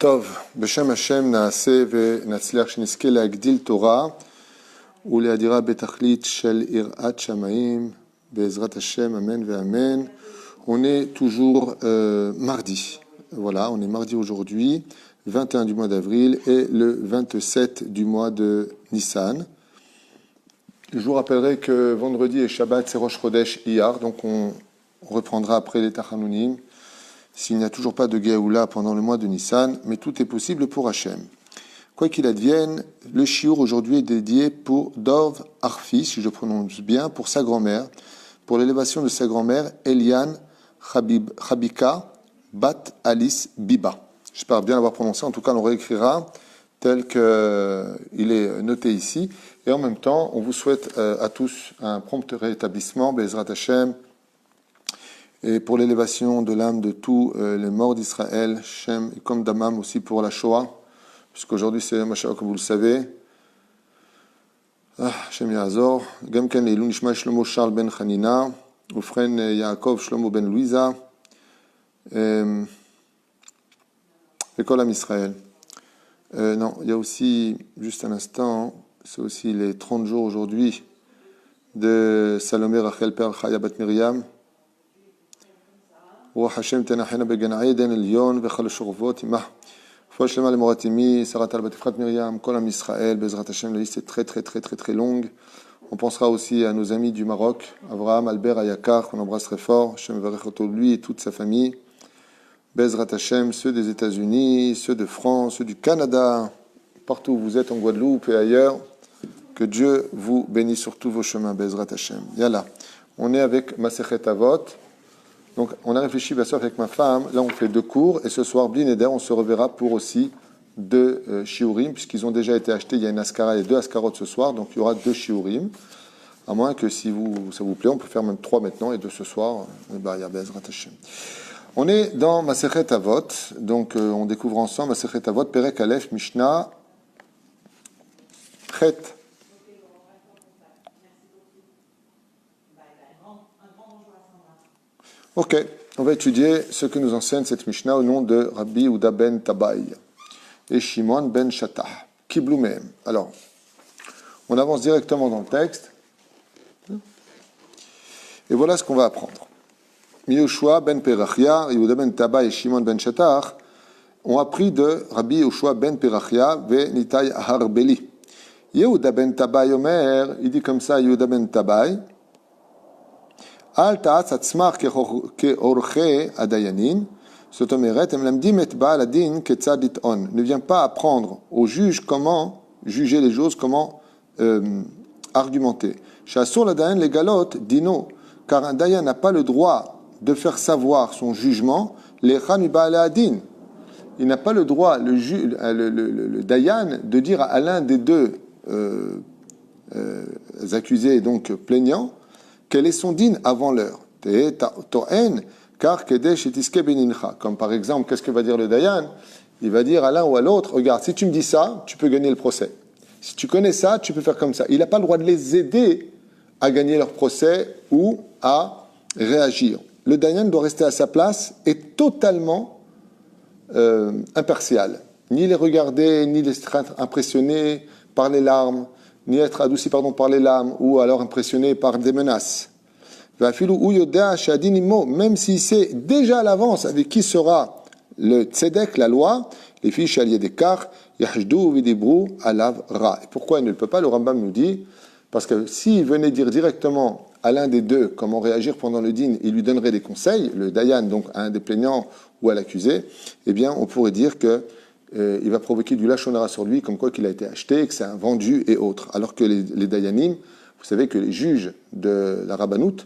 טוב, בשם השם נעשה ונצליח שנזכה להגדיל תורה ולהדירה בתכלית של יראת שמיים, בעזרת השם, amen ואמן. On est toujours mardi. Voilà, on est mardi aujourd'hui, 21 du mois d'avril et le 27 du mois de Nissan. Je vous rappellerai que vendredi et Shabbat, c'est Rosh Chodesh Iyar, donc on reprendra après les Tachanunim. S'il n'y a toujours pas de Géoula pendant le mois de Nissan, mais tout est possible pour Hachem. Quoi qu'il advienne, le shiur aujourd'hui est dédié pour Dov Arfi, si je prononce bien, pour sa grand-mère, pour l'élévation de sa grand-mère, Eliane Chabika Bat Alice Biba. J'espère bien l'avoir prononcé, en tout cas on le réécrira tel qu'il est noté ici. Et en même temps, on vous souhaite à tous un prompt rétablissement, Bezrat Hashem, et pour l'élévation de l'âme de tous les morts d'Israël, Shem, et comme Damam aussi pour la Shoah, puisqu'aujourd'hui c'est Mashiach, comme vous le savez. Shem Yazor, Gamken Leilun Nishma Shlomo Charles ben Hanina, Ufren Yaakov Shlomo ben Louisa, et Kol Am Israël. Non, il y a aussi, juste un instant, c'est aussi les 30 jours aujourd'hui de Salomé Rachel Per Chaya Bat Miriam. רוח השם תנחנה בגן עדן עליון וכל השורבות עמה. רפואה שלמה למורת אמי, שרת על בת יפחת מרים, כל עם ישראל, בעזרת השם, la liste est très longue. On pensera aussi à nos amis du Maroc, Avraham, Albert, Ayakar, qu'on embrasse très fort. Hashem varech oto, lui et toute sa famille. Bezrat Hashem, ceux des États-Unis, ceux de France, ceux du Canada, partout où vous êtes en Guadeloupe et ailleurs. Que Dieu vous bénisse sur tous vos chemins, Bezrat Hashem. Yalla, on est avec Masechet Avot. Donc, on a réfléchi bien sûr avec ma femme. Là, on fait 2 cours. Et ce soir, Bli Neder, on se reverra pour aussi 2 shiurim, puisqu'ils ont déjà été achetés. Il y a une askara et 2 askarot ce soir. Donc, il y aura 2 shiurim. À moins que si ça vous plaît, on peut faire même 3 maintenant et 2 ce soir. On est dans Masechet Avot. Donc, on découvre ensemble Masechet Avot, Perek Aleph, Mishnah, Chet. Ok, on va étudier ce que nous enseigne cette Mishnah au nom de Rabbi Yehuda ben Tabai et Shimon ben Shattah. Kiblu mehem. Alors, on avance directement dans le texte. Et voilà ce qu'on va apprendre. Yehoshua ben Perachia, Yehuda ben Tabai et Shimon ben Shattah ont appris de Rabbi Yehoshua ben Perachia ve Nitai Harbeli. Yehuda ben Tabai Omer, il dit comme ça, Yehuda ben Tabai, Al ta'atz atzmach ke'orche adayanin, זאת אומרת, הם למדים את בעל הדין כיצד לטעון. Ne vient pas apprendre aux juges comment juger les choses, comment argumenter. שאסור לדיין לגלות דינו, car un dayan n'a pas le droit de faire savoir son jugement, לאחד מבעלי הדין. Il n'a pas le droit, le dayan, de dire à l'un des 2 accusés, donc plaignants, quel est son din avant l'heure. Comme par exemple, qu'est-ce que va dire le dayan? Il va dire à l'un ou à l'autre, regarde, si tu me dis ça, tu peux gagner le procès. Si tu connais ça, tu peux faire comme ça. Il n'a pas le droit de les aider à gagner leur procès ou à réagir. Le dayan doit rester à sa place et totalement impartial. Ni les regarder, ni les être impressionnés par les larmes, ni être adouci par les larmes, ou alors impressionné par des menaces. Même s'il sait déjà à l'avance avec qui sera le tzedek, la loi, les filles chaliers d'écart, yahjdou vidibru alav ra. Pourquoi il ne le peut pas? Le Rambam nous dit, parce que s'il venait dire directement à l'un des 2 comment réagir pendant le din, il lui donnerait des conseils, le dayan, donc à un des plaignants ou à l'accusé, eh bien on pourrait dire que il va provoquer du lachon hara sur lui, comme quoi qu'il a été acheté, que c'est un vendu et autres. Alors que les dayanim, vous savez que les juges de la rabbanout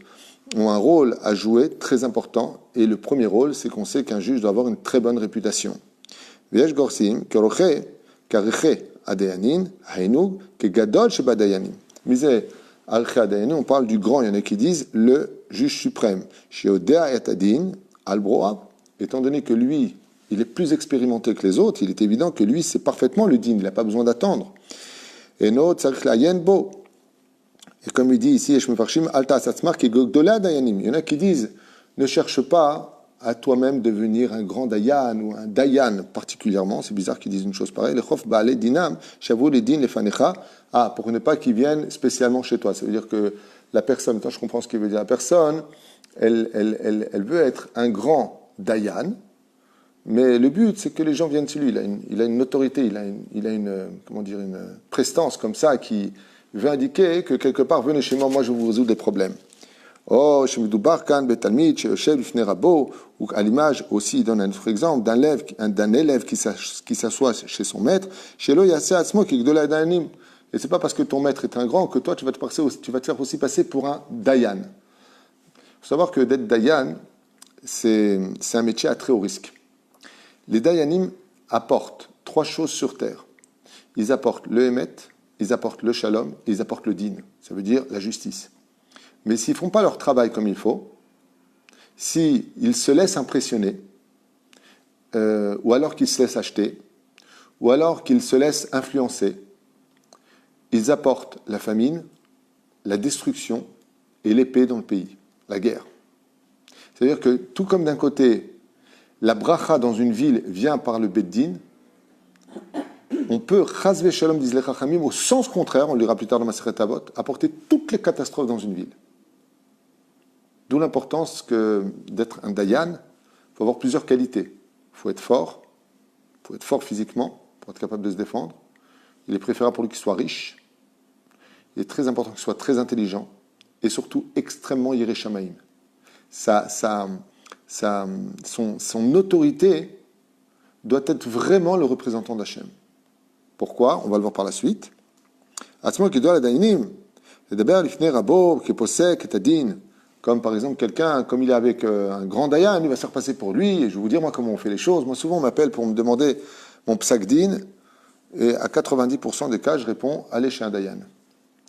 ont un rôle à jouer très important, et le premier rôle, c'est qu'on sait qu'un juge doit avoir une très bonne réputation. V'yesh gorsim keroche kareche adayanin hainu kegadol sheba dayanim. Misé alche adayanin, on parle du grand. Il y en a qui disent le juge suprême. Sheodea yatadin albroav, étant donné que lui, il est plus expérimenté que les autres, il est évident que lui, c'est parfaitement le din, il n'a pas besoin d'attendre. Et notre tzarich layen bo. Et comme il dit ici, il y en a qui disent, ne cherche pas à toi-même devenir un grand dayan ou un dayan particulièrement. C'est bizarre qu'ils disent une chose pareille. Lechof ba'ale dinam, shavu les din lefanecha. Ah, pour ne pas qu'ils viennent spécialement chez toi. Ça veut dire que la personne, quand je comprends ce qu'il veut dire, la personne, elle veut être un grand dayan, mais le but, c'est que les gens viennent chez lui. Il a une autorité, il a une, comment dire, une prestance comme ça qui veut indiquer que quelque part, venez chez moi, moi je vais vous résoudre des problèmes. Oh, chez Medoubar, Kan, Betalmid, chez Yoshev, Ifne Rabo, ou à l'image aussi, il donne un autre exemple d'un élève qui s'assoit chez son maître, chez Lo Yassé Atzmo, qui est Gdola Dayanim. Et c'est pas parce que ton maître est un grand que toi, tu vas te faire aussi passer pour un dayan. Il faut savoir que d'être dayan, c'est un métier à très haut risque. Les dayanim apportent 3 choses sur terre. Ils apportent le émet, ils apportent le shalom, et ils apportent le din. Ça veut dire la justice. Mais s'ils ne font pas leur travail comme il faut, s'ils se laissent impressionner, ou alors qu'ils se laissent acheter, ou alors qu'ils se laissent influencer, ils apportent la famine, la destruction et l'épée dans le pays, la guerre. C'est-à-dire que tout comme d'un côté, la bracha dans une ville vient par le beddin, on peut, chazve shalom, disent les chachamim, au sens contraire, on le lira plus tard dans Masechet Avot, apporter toutes les catastrophes dans une ville. D'où l'importance d'être un dayan. Il faut avoir plusieurs qualités. Il faut être fort physiquement, pour être capable de se défendre. Il est préférable pour lui qu'il soit riche. Il est très important qu'il soit très intelligent, et surtout extrêmement yireh shamayim. Son autorité doit être vraiment le représentant d'Hachem. Pourquoi? On va le voir par la suite. Atzmo qui doit la dayanim, c'est d'abord l'ifne rabo qui possède et tadin. Comme par exemple quelqu'un, comme il est avec un grand dayan, il va se faire passer pour lui, et je vais vous dire moi comment on fait les choses. Moi souvent on m'appelle pour me demander mon psak din, et à 90% des cas je réponds, allez chez un dayan.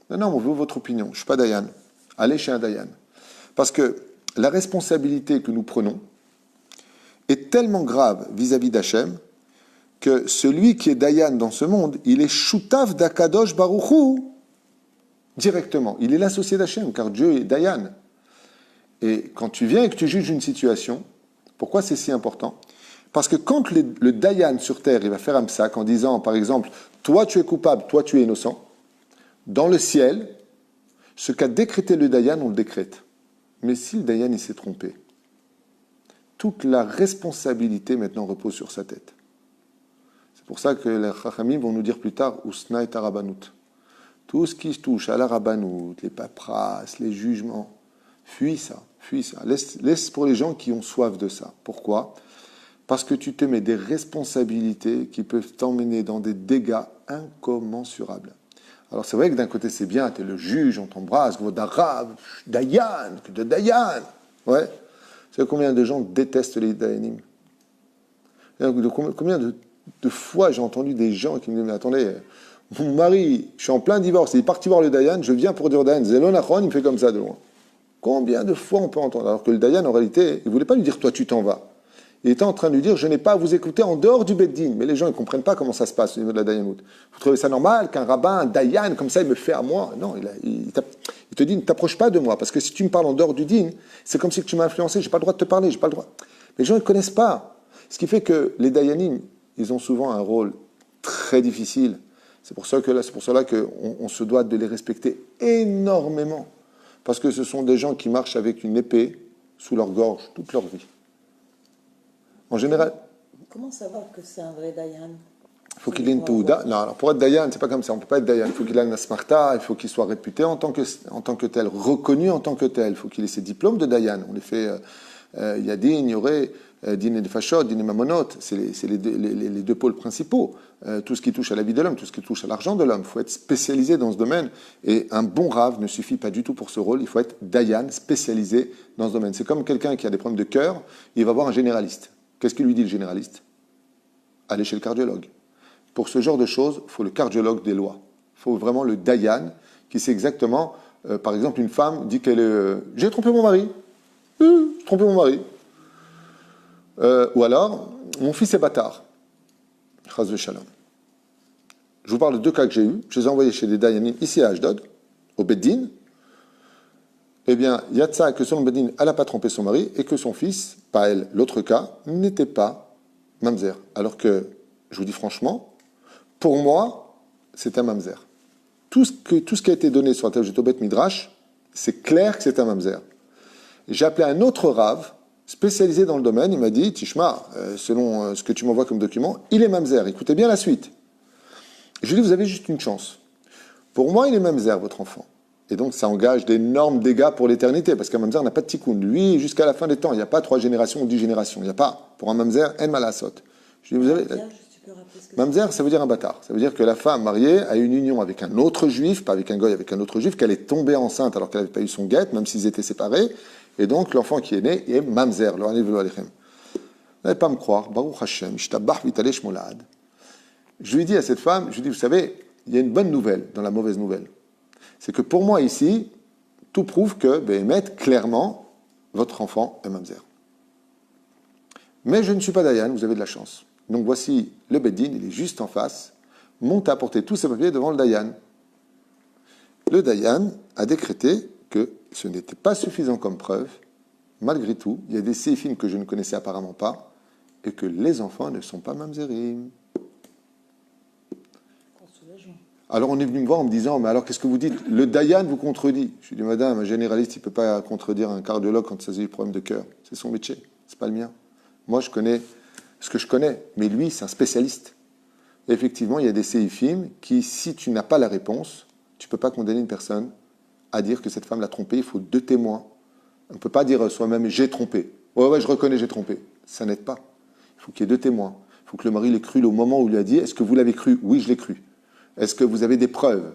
Non, on veut votre opinion, je ne suis pas dayan. Allez chez un dayan. Parce que la responsabilité que nous prenons est tellement grave vis-à-vis d'Hachem, que celui qui est dayan dans ce monde, il est shutaf d'Akadosh Baruchu directement. Il est l'associé d'Hachem, car Dieu est dayan. Et quand tu viens et que tu juges une situation, pourquoi c'est si important? Parce que quand le dayan sur terre, il va faire un psak en disant, par exemple, toi tu es coupable, toi tu es innocent, dans le ciel, ce qu'a décrété le dayan, on le décrète. Mais si le dayan il s'est trompé, toute la responsabilité maintenant repose sur sa tête. C'est pour ça que les chachamim vont nous dire plus tard, Usna et Tarabanut. Tout ce qui se touche à la rabbanout, les paperasses, les jugements, fuis ça. Laisse pour les gens qui ont soif de ça. Pourquoi? Parce que tu te mets des responsabilités qui peuvent t'emmener dans des dégâts incommensurables. Alors c'est vrai que d'un côté c'est bien, tu es le juge, on t'embrasse, d'arabe, dayan, de dayan. Ouais. Vous savez combien de gens détestent les dayanim? Combien de fois j'ai entendu des gens qui me disent, mais attendez, mon mari, je suis en plein divorce, il est parti voir le dayan, je viens pour dire au dayan, Zelonachon, il me fait comme ça de loin. Combien de fois on peut entendre? Alors que le dayan, en réalité, il ne voulait pas lui dire, toi tu t'en vas. Il était en train de lui dire, je n'ai pas à vous écouter en dehors du beddin. Mais les gens ne comprennent pas comment ça se passe au niveau de la dayanout. Vous trouvez ça normal qu'un rabbin, un dayan, comme ça, il me fait à moi? Non, il te dit, ne t'approche pas de moi, parce que si tu me parles en dehors du din, c'est comme si tu m'as influencé, je n'ai pas le droit de te parler, j'ai pas le droit. Mais les gens ne connaissent pas. Ce qui fait que les dayanim, ils ont souvent un rôle très difficile. C'est pour cela qu'on se doit de les respecter énormément. Parce que ce sont des gens qui marchent avec une épée sous leur gorge toute leur vie. En général... Comment savoir que c'est un vrai dayan? Il faut qu'il ait une touda. Non, alors pour être dayan, c'est pas comme ça. On ne peut pas être dayan. Il faut qu'il ait une asmarta, il faut qu'il soit réputé en tant que tel, reconnu en tant que tel. Il faut qu'il ait ses diplômes de dayan. On les fait yadin, yoré, din et fashot, din et mamonot. C'est les deux pôles principaux. Tout ce qui touche à la vie de l'homme, tout ce qui touche à l'argent de l'homme. Il faut être spécialisé dans ce domaine. Et un bon rave ne suffit pas du tout pour ce rôle. Il faut être dayan, spécialisé dans ce domaine. C'est comme quelqu'un qui a des problèmes de cœur, il va voir un généraliste. Qu'est-ce qu'il lui dit le généraliste? Allez chez le cardiologue. Pour ce genre de choses, il faut le cardiologue des lois. Il faut vraiment le dayan qui sait exactement, par exemple, une femme dit qu'elle j'ai trompé mon mari. J'ai trompé mon mari. Ou alors, mon fils est bâtard. Chas de shalom. Je vous parle de 2 cas que j'ai eus. Je les ai envoyés chez des dayanim ici à Ashdod, au Beddin. Eh bien, il y a de ça que selon Bedin, elle n'a pas trompé son mari et que son fils, pas elle, l'autre cas, n'était pas mamzer. Alors que, je vous dis franchement, pour moi, c'est un mamzer. Tout ce qui a été donné sur la table de Beth Midrash, c'est clair que c'est un mamzer. J'ai appelé un autre rave, spécialisé dans le domaine, il m'a dit, Tishma, selon ce que tu m'envoies comme document, il est mamzer. Écoutez bien la suite. Je lui ai dit, vous avez juste une chance. Pour moi, il est mamzer, votre enfant. Et donc, ça engage d'énormes dégâts pour l'éternité, parce qu'un mamzer n'a pas de tikkun. Lui, jusqu'à la fin des temps, il n'y a pas 3 générations ou 10 générations. Il n'y a pas. Pour un mamzer, en malasot. Je lui ai dit, vous avez... Mamzer, ça veut dire un bâtard. Ça veut dire que la femme mariée a une union avec un autre juif, pas avec un goy, avec un autre juif, qu'elle est tombée enceinte alors qu'elle n'avait pas eu son guet, même s'ils étaient séparés. Et donc, l'enfant qui est né est mamzer. Vous n'allez pas me croire. Baruch Hashem, shtabach vitale shmolad. Je lui dis à cette femme, je lui dis, vous savez, il y a une bonne nouvelle dans la mauvaise nouvelle. C'est que pour moi ici, tout prouve que, Béhémet, clairement, votre enfant est mamzer. Mais je ne suis pas Dayan, vous avez de la chance. Donc voici le Beddin, il est juste en face, monte à apporter tous ses papiers devant le Dayan. Le Dayan a décrété que ce n'était pas suffisant comme preuve. Malgré tout, il y a des séphim que je ne connaissais apparemment pas, et que les enfants ne sont pas mamzerim. Alors on est venu me voir en me disant, mais alors qu'est-ce que vous dites? Le Dayan vous contredit. Je lui ai dit, madame, un généraliste, il ne peut pas contredire un cardiologue quand il s'agit du problème de cœur. C'est son métier, c'est pas le mien. Moi, je connais ce que je connais, mais lui, c'est un spécialiste. Et effectivement, il y a des séiphim qui, si tu n'as pas la réponse, tu ne peux pas condamner une personne à dire que cette femme l'a trompé. Il faut 2 témoins. On ne peut pas dire soi-même, j'ai trompé. Ouais, je reconnais, j'ai trompé. Ça n'aide pas. Il faut qu'il y ait 2 témoins. Il faut que le mari l'ait cru au moment où il lui a dit, est-ce que vous l'avez cru? Oui, je l'ai cru. Est-ce que vous avez des preuves?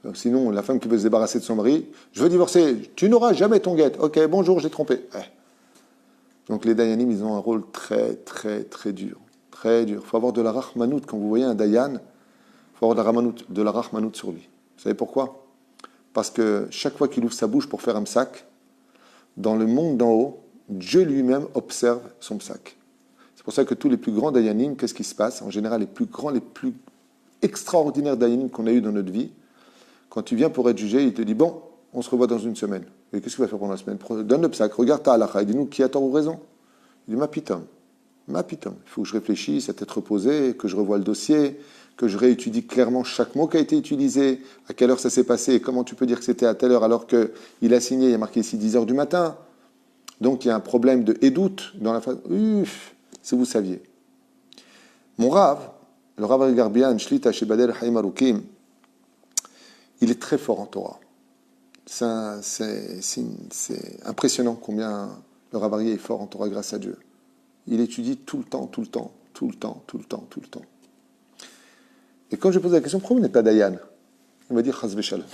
Donc, sinon, la femme qui veut se débarrasser de son mari, je veux divorcer, tu n'auras jamais ton guet. Ok, bonjour, j'ai trompé. Donc les dayanim, ils ont un rôle très, très, très dur. Très dur. Il faut avoir de la rachmanout. Quand vous voyez un dayan, il faut avoir de la rachmanout sur lui. Vous savez pourquoi? Parce que chaque fois qu'il ouvre sa bouche pour faire un psak, dans le monde d'en haut, Dieu lui-même observe son psak. C'est pour ça que tous les plus grands dayanim, qu'est-ce qui se passe? En général, les plus grands, les plus extraordinaires dayanim qu'on a eu dans notre vie, quand tu viens pour être jugé, il te dit, bon, on se revoit dans une semaine. Et qu'est-ce qu'il va faire pendant la semaine? Donne le psak, regarde ta halakha, et dis-nous qui a tort ou raison. Il dit, ma pitam. Il faut que je réfléchisse, à tête reposée, que je revoie le dossier, que je réétudie clairement chaque mot qui a été utilisé, à quelle heure ça s'est passé, et comment tu peux dire que c'était à telle heure alors qu'il a signé, il y a marqué ici 10 heures du matin. Donc il y a un problème de édoute dans la phase. Si vous saviez. Mon Rav, le Rav Garbian, Shlita Shebadel Haïm Arukim, il est très fort en Torah. C'est impressionnant combien le Rav Aryeh est fort en Torah grâce à Dieu. Il étudie tout le temps. Et quand je pose la question, pourquoi vous n'êtes pas Dayan? Il m'a dit, Chas v'shalom.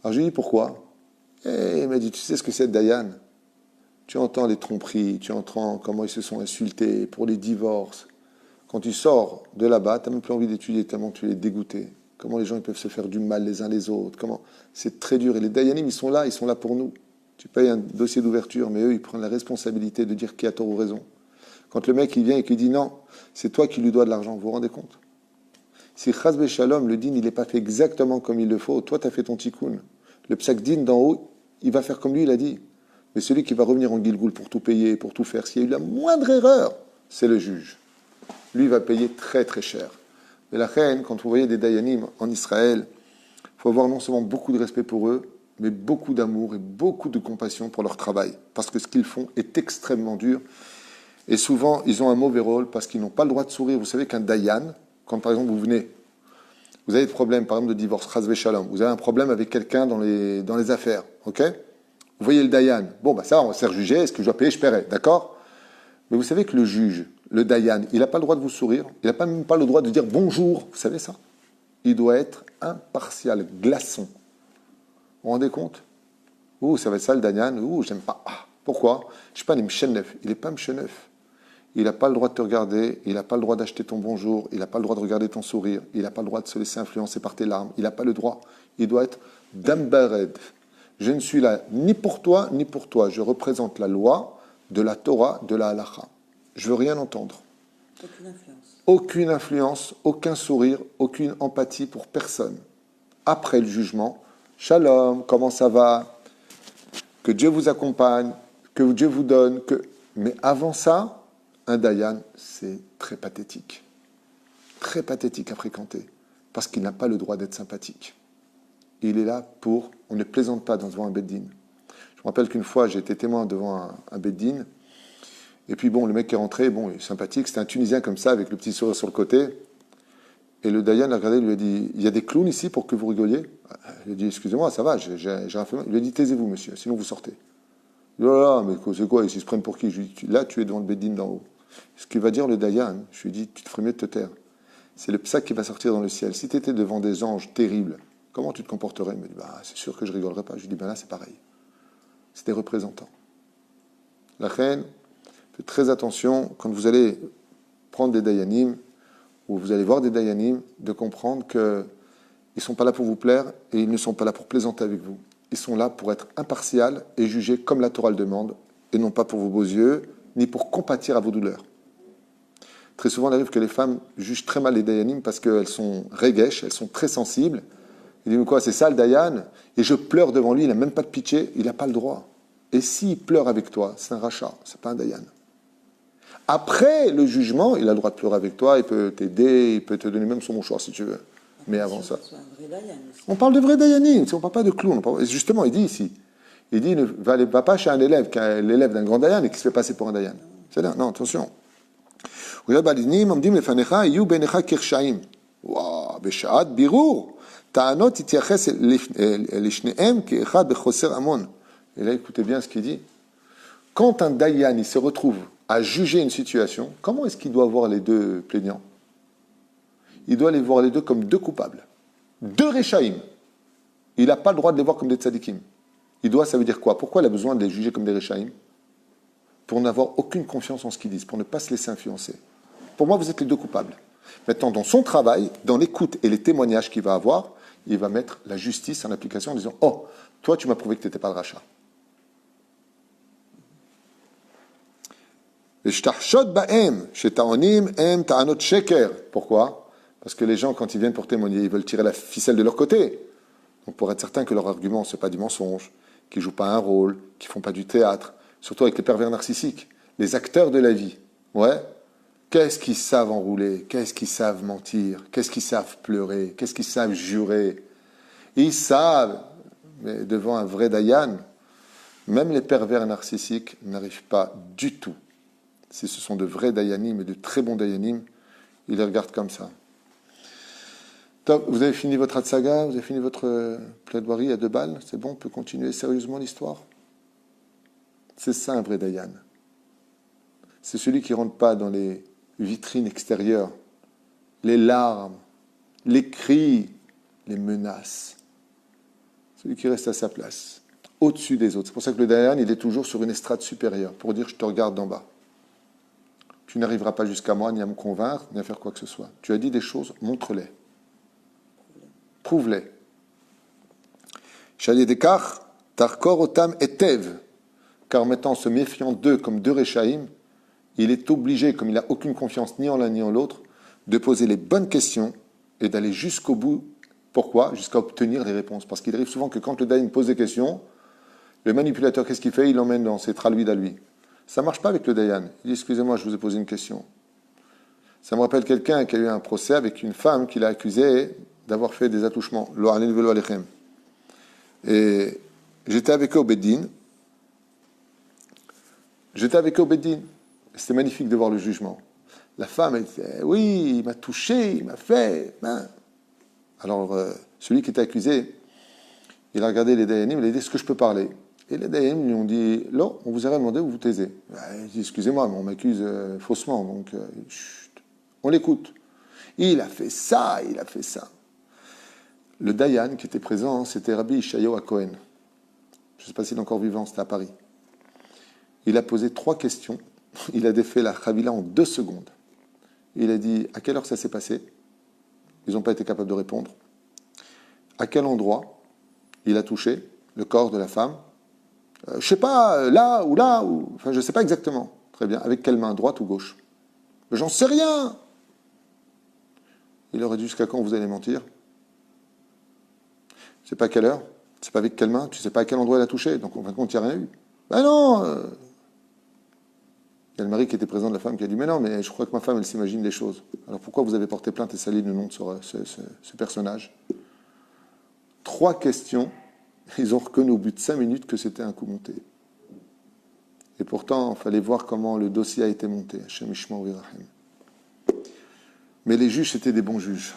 Alors je lui ai dit, pourquoi? Et il m'a dit, tu sais ce que c'est Dayan? Tu entends les tromperies, tu entends comment ils se sont insultés pour les divorces. Quand tu sors de là-bas, tu n'as même plus envie d'étudier tellement tu es dégoûté. Comment les gens ils peuvent se faire du mal les uns les autres. C'est très dur. Et les Dayanim, ils sont là pour nous. Tu payes un dossier d'ouverture, mais eux, ils prennent la responsabilité de dire qui a tort ou raison. Quand le mec, il vient et qu'il dit non, c'est toi qui lui dois de l'argent, vous vous rendez compte? Si Chas Shalom, le din, il n'est pas fait exactement comme il le faut, toi, tu as fait ton tikkun. Le psak din d'en haut, il va faire comme lui, il a dit. Mais celui qui va revenir en Gilgoul pour tout payer, pour tout faire, s'il y a eu la moindre erreur, c'est le juge. Lui, il va payer très, très cher. Mais la reine, quand vous voyez des Dayanim en Israël, il faut avoir non seulement beaucoup de respect pour eux, mais beaucoup d'amour et beaucoup de compassion pour leur travail. Parce que ce qu'ils font est extrêmement dur. Et souvent, ils ont un mauvais rôle parce qu'ils n'ont pas le droit de sourire. Vous savez qu'un Dayan, quand par exemple vous venez, vous avez des problèmes, par exemple de divorce, Chas v'shalom, vous avez un problème avec quelqu'un dans les affaires, ok? Vous voyez le Dayan, bon, ça, on va se faire juger, est-ce que je dois payer, je paierai, d'accord? Mais vous savez que le juge, le Dayan, il n'a pas le droit de vous sourire, il n'a même pas le droit de dire bonjour, vous savez ça? Il doit être impartial, glaçon. Vous vous rendez compte? Ça va être ça le Dayan, j'aime pas. Pourquoi? Je ne sais pas, il est mchenef, il n'est pas mchenef. Il n'a pas le droit de te regarder, il n'a pas le droit d'acheter ton bonjour, il n'a pas le droit de regarder ton sourire, il n'a pas le droit de se laisser influencer par tes larmes, il n'a pas le droit. Il doit être dambared. Je ne suis là ni pour toi, je représente la loi de la Torah, de la halakha. Je veux rien entendre. Aucune influence. Aucune influence, aucun sourire, aucune empathie pour personne. Après le jugement, shalom, comment ça va? que Dieu vous accompagne, que Dieu vous donne, mais avant ça, un dayan, c'est très pathétique à fréquenter, parce qu'il n'a pas le droit d'être sympathique. Il est là pour, on ne plaisante pas devant un beddin. Je me rappelle qu'une fois, j'ai été témoin devant un beddin, et puis bon, le mec qui est rentré, bon, il est sympathique, c'était un Tunisien comme ça, avec le petit sourire sur le côté, et le dayan l'a regardé, il lui a dit, il y a des clowns ici pour que vous rigoliez? Il a dit, excusez-moi, ça va, j'ai rien fait mal. Il lui a dit, taisez-vous, monsieur, sinon vous sortez. Il dit, oh là là, mais c'est quoi, ils se prennent pour qui? Je lui ai dit, là, tu es devant le beddin d'en haut. Ce qu'il va dire le dayan, je lui ai dit, tu te ferais mieux de te taire. C'est le psaque qui va sortir dans le ciel. Si tu étais devant des anges terribles, comment tu te comporterais? Il me dit, bah, c'est sûr que je rigolerais pas. Je lui dis, ben là, c'est pareil. C'est des représentants. La reine, faites très attention, quand vous allez prendre des dayanim, ou vous allez voir des dayanim, de comprendre qu'ils ne sont pas là pour vous plaire, et ils ne sont pas là pour plaisanter avec vous. Ils sont là pour être impartials et juger comme la Torah le demande, et non pas pour vos beaux yeux, ni pour compatir à vos douleurs. Très souvent, il arrive que les femmes jugent très mal les dayanim parce qu'elles sont regesh, elles sont très sensibles. Ils disent, mais quoi, c'est ça le dayan? Et je pleure devant lui, il n'a même pas de pitié, il n'a pas le droit. Et s'il pleure avec toi, c'est un rachat, c'est pas un dayan. Après le jugement, il a le droit de pleurer avec toi, il peut t'aider, il peut te donner même son mouchoir si tu veux. Mais avant ça. On parle de vrai dayanim, on ne parle pas de clown. Justement, il dit ici, il dit, ne va pas chez un élève, l'élève d'un grand dayan et qui se fait passer pour un dayan. C'est là, non, attention. בשעת בירור, טענות תתייחס לשניהם כאחד בחוסר המון. Et là, écoutez bien ce qu'il dit. Quand un dayan il se retrouve à juger une situation, comment est-ce qu'il doit voir les deux plaignants? Il doit les voir les deux comme deux coupables. Deux réchaïm. Il n'a pas le droit de les voir comme des tzadikim. Ça veut dire quoi? Pourquoi il a besoin de les juger comme des réchaïm? Pour n'avoir aucune confiance en ce qu'ils disent, pour ne pas se laisser influencer. Pour moi, vous êtes les deux coupables. Maintenant, dans son travail, dans l'écoute et les témoignages qu'il va avoir, il va mettre la justice en application en disant « Oh, toi, tu m'as prouvé que tu n'étais pas le rachat. » Pourquoi? Parce que les gens, quand ils viennent pour témoigner, ils veulent tirer la ficelle de leur côté. Donc, pour être certain que leur argument, ce n'est pas du mensonge, qu'ils ne jouent pas un rôle, qu'ils ne font pas du théâtre, surtout avec les pervers narcissiques, les acteurs de la vie. Ouais. Qu'est-ce qu'ils savent enrouler? Qu'est-ce qu'ils savent mentir? Qu'est-ce qu'ils savent pleurer? Qu'est-ce qu'ils savent jurer? Ils savent, mais devant un vrai dayan, même les pervers narcissiques n'arrivent pas du tout. Si ce sont de vrais dayanim et de très bons dayanim, ils les regardent comme ça. Top, vous avez fini votre hatsaga, vous avez fini votre plaidoirie à 2 balles, c'est bon, on peut continuer sérieusement l'histoire? C'est ça un vrai dayan. C'est celui qui ne rentre pas dans les vitrines extérieures, les larmes, les cris, les menaces. Celui qui reste à sa place, au-dessus des autres. C'est pour ça que le dayan, il est toujours sur une estrade supérieure, pour dire je te regarde d'en bas. Tu n'arriveras pas jusqu'à moi, ni à me convaincre, ni à faire quoi que ce soit. Tu as dit des choses, montre-les. Prouve-les. Shaliedekach, tarkor otam etev. Car maintenant, en se méfiant d'eux comme deux réchaïm, il est obligé, comme il n'a aucune confiance ni en l'un ni en l'autre, de poser les bonnes questions et d'aller jusqu'au bout. Pourquoi? Jusqu'à obtenir les réponses. Parce qu'il arrive souvent que quand le dayan pose des questions, le manipulateur, qu'est-ce qu'il fait? Il l'emmène dans ses traluides à lui. Ça ne marche pas avec le dayan. Il dit, excusez-moi, je vous ai posé une question. Ça me rappelle quelqu'un qui a eu un procès avec une femme qu'il a accusée d'avoir fait des attouchements. Et j'étais avec eux au Beddin. C'était magnifique de voir le jugement. La femme, elle disait, oui, il m'a touché, il m'a fait. Ben. Alors, celui qui était accusé, il a regardé les dayanim, il a dit, est-ce que je peux parler? Et les dayanim lui ont dit, non, on vous a rien demandé, vous vous taisez. Ben, il dit, excusez-moi, mais on m'accuse faussement, donc chut, on l'écoute. Il a fait ça, il a fait ça. Le dayan qui était présent, c'était Rabbi Ishayahu Cohen. Je ne sais pas s'il est encore vivant, c'était à Paris. Il a posé 3 questions. Il a défait la Chavila en 2 secondes. Il a dit à quelle heure ça s'est passé. Ils n'ont pas été capables de répondre. À quel endroit il a touché le corps de la femme. Je ne sais pas, là ou là, ou... enfin je ne sais pas exactement. Très bien. Avec quelle main, droite ou gauche? J'en sais rien. Il aurait dit jusqu'à quand vous allez mentir? Je ne sais pas à quelle heure. sais pas avec quelle main, tu sais pas à quel endroit elle a touché, donc en fin de compte, il n'y a rien eu. Ben non Il y a le mari qui était présent de la femme qui a dit, mais non, mais je crois que ma femme, elle s'imagine des choses. Alors pourquoi vous avez porté plainte et sali le nom de ce personnage? 3 questions, ils ont reconnu au bout de 5 minutes que c'était un coup monté. Et pourtant, il fallait voir comment le dossier a été monté. Hashem Ishma Uvirachem. Mais les juges, c'était des bons juges.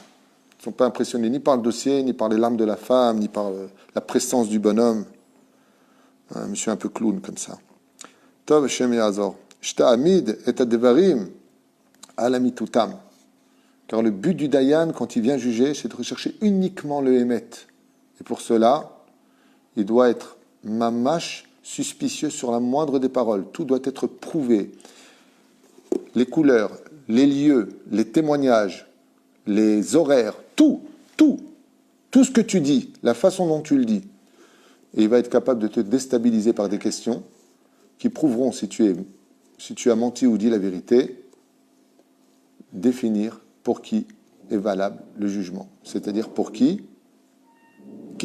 Ils ne sont pas impressionnés ni par le dossier, ni par les larmes de la femme, ni par la prestance du bonhomme. Un monsieur un peu clown comme ça. Tov Hashem Yazor. Shta Amid et Adevarim Alamitutam. Car le but du Dayan, quand il vient juger, c'est de rechercher uniquement le Hémet. Et pour cela, il doit être mamash, suspicieux sur la moindre des paroles. Tout doit être prouvé. Les couleurs, les lieux, les témoignages, les horaires, tout ce que tu dis, la façon dont tu le dis. Et il va être capable de te déstabiliser par des questions qui prouveront si tu as menti ou dit la vérité, définir pour qui est valable le jugement. C'est-à-dire pour qui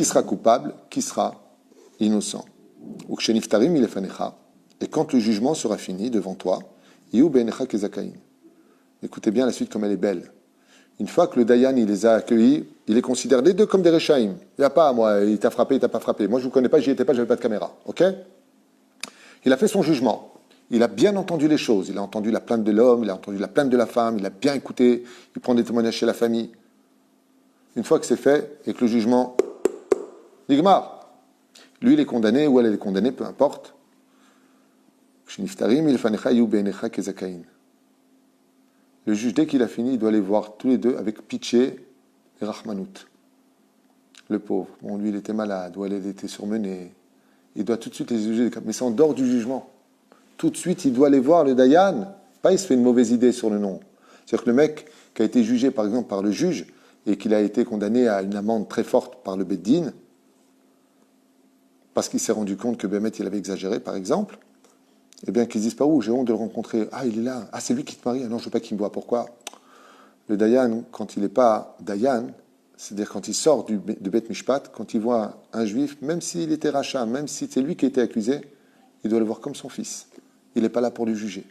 sera coupable, qui sera innocent. Et quand le jugement sera fini devant toi, écoutez bien la suite comme elle est belle. Une fois que le Dayan il les a accueillis, il les considère les deux comme des Rechaïm. Il n'y a pas, moi, il t'a frappé, il t'a pas frappé. Moi, je ne vous connais pas, j'y étais pas, j'avais pas de caméra. Ok? Il a fait son jugement. Il a bien entendu les choses. Il a entendu la plainte de l'homme, il a entendu la plainte de la femme, il a bien écouté, il prend des témoignages chez la famille. Une fois que c'est fait et que le jugement, Nigmar, lui il est condamné ou elle est condamnée, peu importe. Le juge, dès qu'il a fini, il doit les voir tous les deux avec pitié et rahmanout. Le pauvre. Bon, lui, il était malade, ou elle était surmenée. Il doit tout de suite les juger. Mais c'est en dehors du jugement. Tout de suite, il doit aller voir le Dayan. Pas il se fait une mauvaise idée sur le nom. C'est-à-dire que le mec qui a été jugé, par exemple, par le juge, et qu'il a été condamné à une amende très forte par le Beddin, parce qu'il s'est rendu compte que Bémet, il avait exagéré, par exemple, eh bien, qu'ils disent pas où, j'ai honte de le rencontrer. Ah, il est là. Ah, c'est lui qui te marie. Ah non, je veux pas qu'il me voie. Pourquoi? Le Dayan, quand il n'est pas Dayan, c'est-à-dire quand il sort de Beth Mishpat, quand il voit un juif, même s'il était rachat, même si c'est lui qui était accusé, il doit le voir comme son fils. Il n'est pas là pour le juger.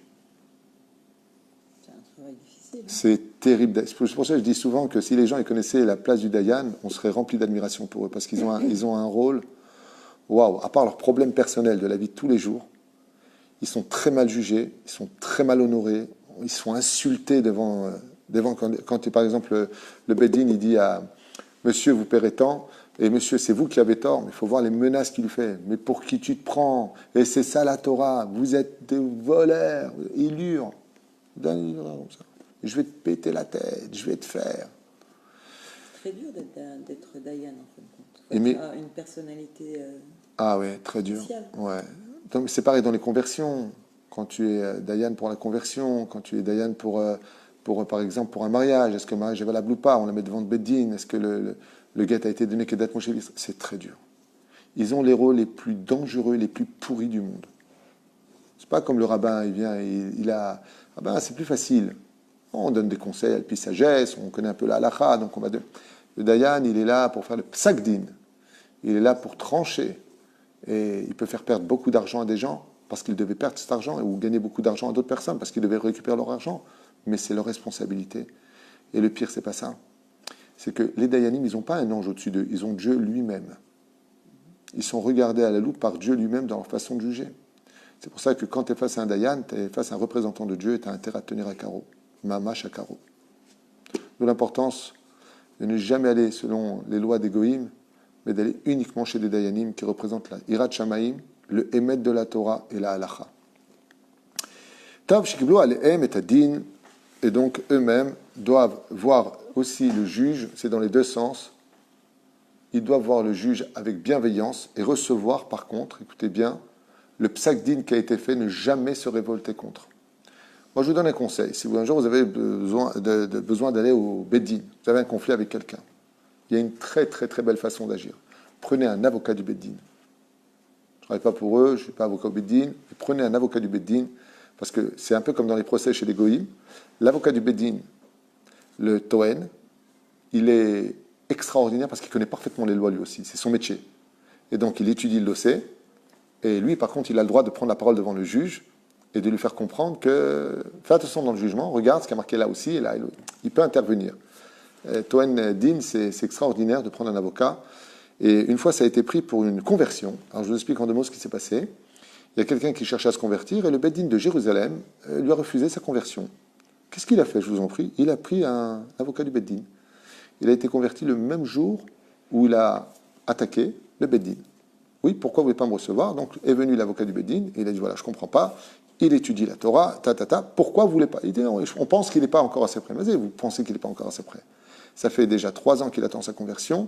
C'est un travail difficile. C'est terrible. C'est pour ça que je dis souvent que si les gens ils connaissaient la place du Dayan, on serait rempli d'admiration pour eux, parce qu'ils ont un rôle, waouh, à part leurs problèmes personnels de la vie de tous les jours, ils sont très mal jugés, ils sont très mal honorés, ils sont insultés devant quand par exemple, le Beddin, il dit à monsieur, vous paierez tant, et monsieur, c'est vous qui avez tort, mais il faut voir les menaces qu'il fait. Mais pour qui tu te prends? Et c'est ça la Torah, vous êtes des voleurs, il hurle. Je vais te péter la tête, je vais te faire. C'est très dur d'être Dayan, en fin de compte. Et mais, une personnalité ah ouais, très dur. spéciale. Ouais. Donc, c'est pareil dans les conversions. Quand tu es Dayan pour la conversion, quand tu es Dayan pour par exemple, pour un mariage, est-ce que le mariage est valable ou pas? On la met devant le Beddin. Est-ce que le guet a été donné Kedat Moshe? C'est très dur. Ils ont les rôles les plus dangereux, les plus pourris du monde. C'est pas comme le rabbin, il vient, il a... Ah ben, c'est plus facile. On donne des conseils, puis sagesse, on connaît un peu la halakha, donc on va... Le Dayan, il est là pour faire le psakdin. Il est là pour trancher. Et il peut faire perdre beaucoup d'argent à des gens parce qu'ils devaient perdre cet argent, ou gagner beaucoup d'argent à d'autres personnes parce qu'ils devaient récupérer leur argent. Mais c'est leur responsabilité. Et le pire, c'est pas ça. C'est que les Dayanim, ils n'ont pas un ange au-dessus d'eux, ils ont Dieu lui-même. Ils sont regardés à la loupe par Dieu lui-même dans leur façon de juger. C'est pour ça que quand tu es face à un Dayan, tu es face à un représentant de Dieu et tu as intérêt à tenir à carreau. Mamash à carreau. D'où l'importance de ne jamais aller selon les lois des Goïm, mais d'aller uniquement chez des Dayanim qui représentent la Hirat Shamaim, le Emet de la Torah et la Halacha. Tav Shikiblo Alehem et Adin. Et donc, eux-mêmes doivent voir aussi le juge, c'est dans les deux sens, ils doivent voir le juge avec bienveillance et recevoir, par contre, écoutez bien, le psakdin qui a été fait, ne jamais se révolter contre. Moi, je vous donne un conseil. Si un jour vous avez besoin d'aller au Beddin, vous avez un conflit avec quelqu'un, il y a une très, très, très belle façon d'agir. Prenez un avocat du Beddin. Je ne travaille pas pour eux, je ne suis pas avocat au Beddin, mais prenez un avocat du Beddin, parce que c'est un peu comme dans les procès chez les Goïm. L'avocat du Beddin, le Toen, il est extraordinaire parce qu'il connaît parfaitement les lois lui aussi. C'est son métier. Et donc, il étudie le dossier. Et lui, par contre, il a le droit de prendre la parole devant le juge et de lui faire comprendre que, fais attention dans le jugement, regarde ce qui a marqué là aussi, et là, il peut intervenir. Toen Din, c'est extraordinaire de prendre un avocat. Et une fois, ça a été pris pour une conversion. Alors, je vous explique en 2 mots ce qui s'est passé. Il y a quelqu'un qui cherchait à se convertir, et le Beth Din de Jérusalem lui a refusé sa conversion. Qu'est-ce qu'il a fait, je vous en prie? Il a pris un avocat du Beth Din. Il a été converti le même jour où il a attaqué le Beth Din. Oui, pourquoi vous ne voulez pas me recevoir? Donc est venu l'avocat du Beth Din, et il a dit, voilà, je ne comprends pas, il étudie la Torah, pourquoi vous ne voulez pas? Il dit, non, on pense qu'il n'est pas encore assez prêt. Mais vous pensez qu'il n'est pas encore assez prêt. Ça fait déjà 3 ans qu'il attend sa conversion.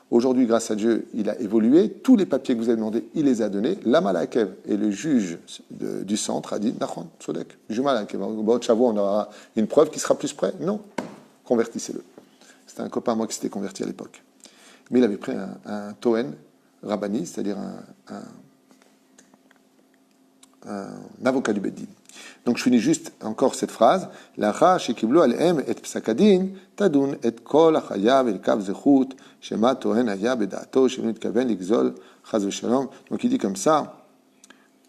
Aujourd'hui, grâce à Dieu, il a évolué. Tous les papiers que vous avez demandés, il les a donnés. Lama Lakev et le juge du centre a dit, Nachon, Sodek, Juma Lakev, on aura une preuve qui sera plus près. Non, convertissez-le. C'était un copain à moi qui s'était converti à l'époque. Mais il avait pris un Toen Rabbani, c'est-à-dire un avocat du Beddin. Donc je finis juste encore cette phrase. Lacha shekiblu alem et psakadin tadun et kol achayav el kav zechut shema tohen haya bedaato shenu itkaven ligzol chaz v'shalom. Donc il dit comme ça.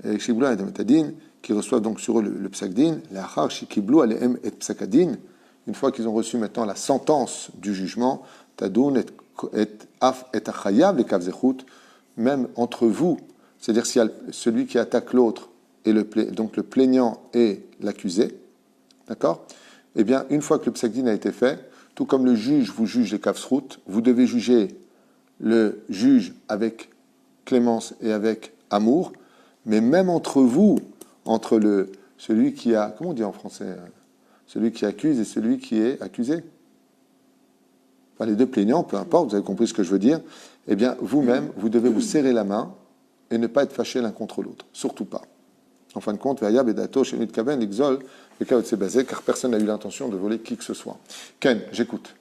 Shekiblu alem et adin qui reçoivent donc sur eux le psakdin. Lacha shekiblu alem et psakadin. Une fois qu'ils ont reçu maintenant la sentence du jugement, tadun et achayav el kav zechut. Même entre vous, c'est-à-dire si celui qui attaque l'autre et donc le plaignant et l'accusé, d'accord? Eh bien, une fois que le psakdin a été fait, tout comme le juge vous juge les kafsrout, vous devez juger le juge avec clémence et avec amour, mais même entre vous, entre celui qui a, comment on dit en français, celui qui accuse et celui qui est accusé, enfin, les 2 plaignants, peu importe, vous avez compris ce que je veux dire, eh bien, vous-même, vous devez vous serrer la main et ne pas être fâchés l'un contre l'autre, surtout pas. En fin de compte, car personne n'a eu l'intention de voler qui que ce soit. Ken, j'écoute.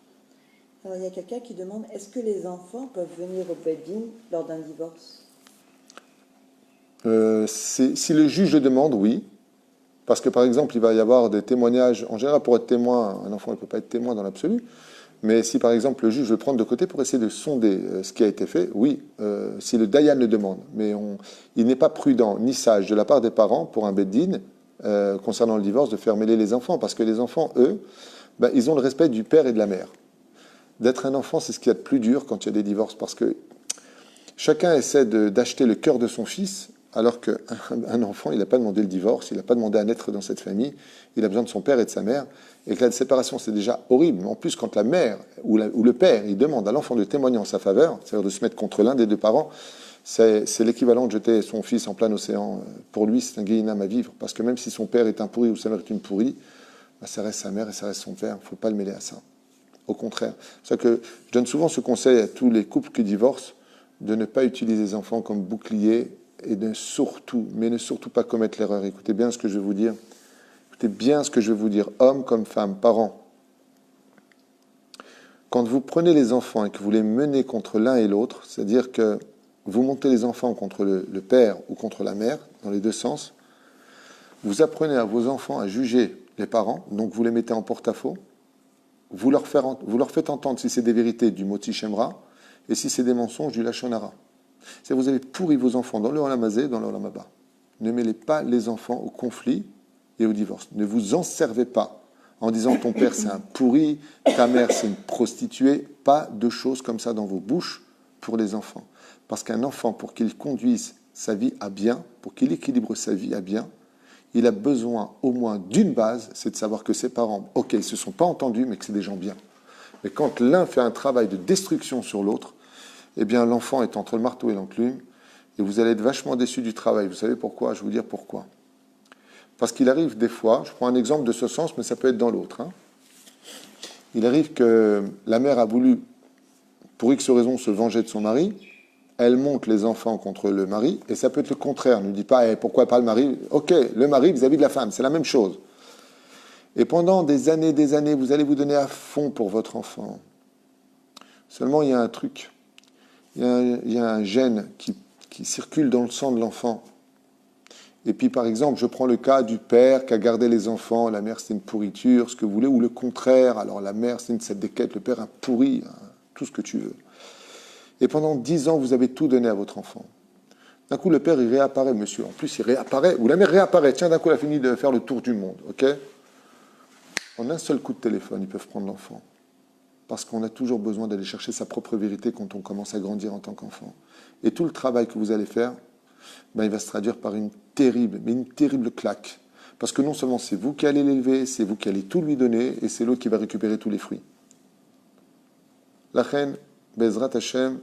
Alors, il y a quelqu'un qui demande, est-ce que les enfants peuvent venir au Beth Din lors d'un divorce? Si le juge le demande, oui. Parce que, par exemple, il va y avoir des témoignages. En général, pour être témoin, un enfant ne peut pas être témoin dans l'absolu. Mais si, par exemple, le juge veut le prendre de côté pour essayer de sonder ce qui a été fait, oui, si le dayan le demande. Mais il n'est pas prudent ni sage de la part des parents pour un Beth Din concernant le divorce de faire mêler les enfants. Parce que les enfants, eux, ils ont le respect du père et de la mère. D'être un enfant, c'est ce qu'il y a de plus dur quand il y a des divorces. Parce que chacun essaie d'acheter le cœur de son fils, alors qu'un enfant, il n'a pas demandé le divorce, il n'a pas demandé à naître dans cette famille, il a besoin de son père et de sa mère, et que la séparation, c'est déjà horrible. Mais en plus, quand la mère ou le père, il demande à l'enfant de témoigner en sa faveur, c'est-à-dire de se mettre contre l'un des 2 parents, c'est l'équivalent de jeter son fils en plein océan. Pour lui, c'est un guéhinam à vivre, parce que même si son père est un pourri ou sa mère est une pourrie, ça reste sa mère et ça reste son père, il ne faut pas le mêler à ça. Au contraire. C'est ça que je donne souvent ce conseil à tous les couples qui divorcent, de ne pas utiliser les enfants comme bouclier, et ne surtout pas commettre l'erreur. Écoutez bien ce que je vais vous dire. Écoutez bien ce que je vais vous dire, hommes comme femmes, parents. Quand vous prenez les enfants et que vous les menez contre l'un et l'autre, c'est-à-dire que vous montez les enfants contre le père ou contre la mère, dans les 2 sens, vous apprenez à vos enfants à juger les parents, donc vous les mettez en porte-à-faux, vous leur faites entendre si c'est des vérités du moti shemra, et si c'est des mensonges du lachon hara. C'est-à-dire vous avez pourri vos enfants dans le olam hazé et dans le olam haba. Ne mêlez pas les enfants au conflit et au divorce. Ne vous en servez pas en disant ton père c'est un pourri, ta mère c'est une prostituée. Pas de choses comme ça dans vos bouches pour les enfants. Parce qu'un enfant, pour qu'il conduise sa vie à bien, pour qu'il équilibre sa vie à bien, il a besoin au moins d'une base, c'est de savoir que ses parents, ok, ils ne se sont pas entendus, mais que c'est des gens bien. Mais quand l'un fait un travail de destruction sur l'autre, eh bien l'enfant est entre le marteau et l'enclume, et vous allez être vachement déçu du travail. Vous savez pourquoi? Je vais vous dire pourquoi. Parce qu'il arrive des fois, je prends un exemple de ce sens, mais ça peut être dans l'autre. Il arrive que la mère a voulu, pour X raison, se venger de son mari. Elle monte les enfants contre le mari, et ça peut être le contraire. Ne dit pas pourquoi pas le mari. Ok, le mari vis-à-vis de la femme, c'est la même chose. Et pendant des années, vous allez vous donner à fond pour votre enfant. Seulement, il y a un truc. Il y a un gène qui circule dans le sang de l'enfant. Et puis, par exemple, je prends le cas du père qui a gardé les enfants, la mère, c'était une pourriture, ce que vous voulez, ou le contraire. Alors, la mère, c'est une déquête, le père, un pourri, tout ce que tu veux. Et pendant 10 ans, vous avez tout donné à votre enfant. D'un coup, le père, il réapparaît, monsieur. En plus, il réapparaît, ou la mère réapparaît. Tiens, d'un coup, elle a fini de faire le tour du monde, ok? En un seul coup de téléphone, ils peuvent prendre l'enfant. Parce qu'on a toujours besoin d'aller chercher sa propre vérité quand on commence à grandir en tant qu'enfant. Et tout le travail que vous allez faire, ben, il va se traduire par une terrible claque. Parce que non seulement c'est vous qui allez l'élever, c'est vous qui allez tout lui donner, et c'est l'autre qui va récupérer tous les fruits. La reine, Bezrat Hashem,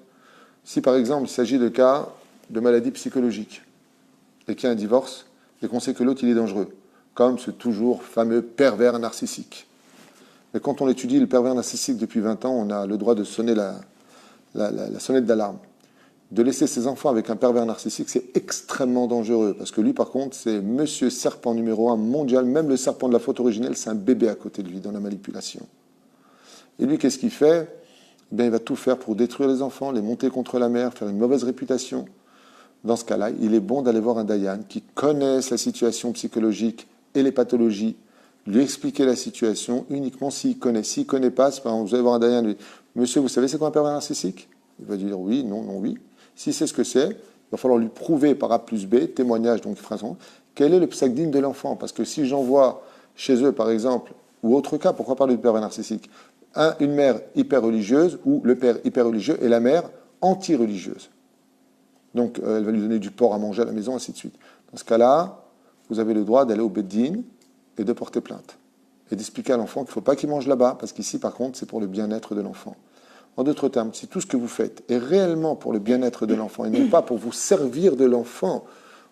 si par exemple il s'agit de cas de maladie psychologique, et qu'il y a un divorce, et qu'on sait que l'autre il est dangereux, comme ce toujours fameux pervers narcissique. Mais quand on étudie le pervers narcissique depuis 20 ans, on a le droit de sonner la sonnette d'alarme. De laisser ses enfants avec un pervers narcissique, c'est extrêmement dangereux. Parce que lui, par contre, c'est monsieur serpent numéro 1 mondial. Même le serpent de la faute originelle, c'est un bébé à côté de lui dans la manipulation. Et lui, qu'est-ce qu'il fait? Eh bien, il va tout faire pour détruire les enfants, les monter contre la mer, faire une mauvaise réputation. Dans ce cas-là, il est bon d'aller voir un dayan qui connaisse la situation psychologique et les pathologies, lui expliquer la situation uniquement s'il connaît. S'il ne connaît pas, par exemple, vous allez voir un dayan, lui, monsieur, vous savez c'est quoi un pervers narcissique? Il va dire oui, non, non, oui. Si c'est ce que c'est, il va falloir lui prouver par A plus B, témoignage, donc façon, quel est le psagdine de l'enfant. Parce que si j'envoie chez eux, par exemple, ou autre cas, pourquoi parler de pervers narcissique? Une mère hyper religieuse ou le père hyper religieux et la mère anti-religieuse. Donc, elle va lui donner du porc à manger à la maison, ainsi de suite. Dans ce cas-là, vous avez le droit d'aller au Beddin et de porter plainte. Et d'expliquer à l'enfant qu'il ne faut pas qu'il mange là-bas, parce qu'ici, par contre, c'est pour le bien-être de l'enfant. En d'autres termes, si tout ce que vous faites est réellement pour le bien-être de l'enfant, et non pas pour vous servir de l'enfant,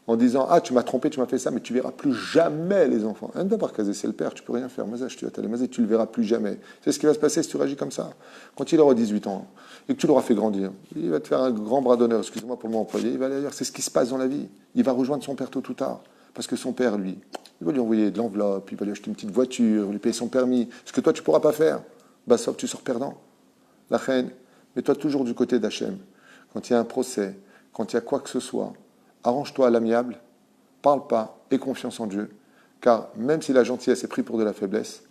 en disant « Ah, tu m'as trompé, tu m'as fait ça, mais tu ne verras plus jamais les enfants. » D'abord, c'est le père, tu ne peux rien faire. Tu ne le verras plus jamais. C'est ce qui va se passer si tu réagis comme ça. Quand il aura 18 ans, et que tu l'auras fait grandir, il va te faire un grand bras d'honneur, excusez-moi pour le mot employé, il va aller ailleurs. C'est ce qui se passe dans la vie. Il va rejoindre son père tôt ou tard. Parce que son père, lui, il va lui envoyer de l'enveloppe, il va lui acheter une petite voiture, lui payer son permis. Ce que toi, tu ne pourras pas faire. Bah, sauf que tu sors perdant. La reine, mets-toi toujours du côté d'Hachem. Quand il y a un procès, quand il y a quoi que ce soit, arrange-toi à l'amiable, parle pas, aie confiance en Dieu. Car même si la gentillesse est prise pour de la faiblesse,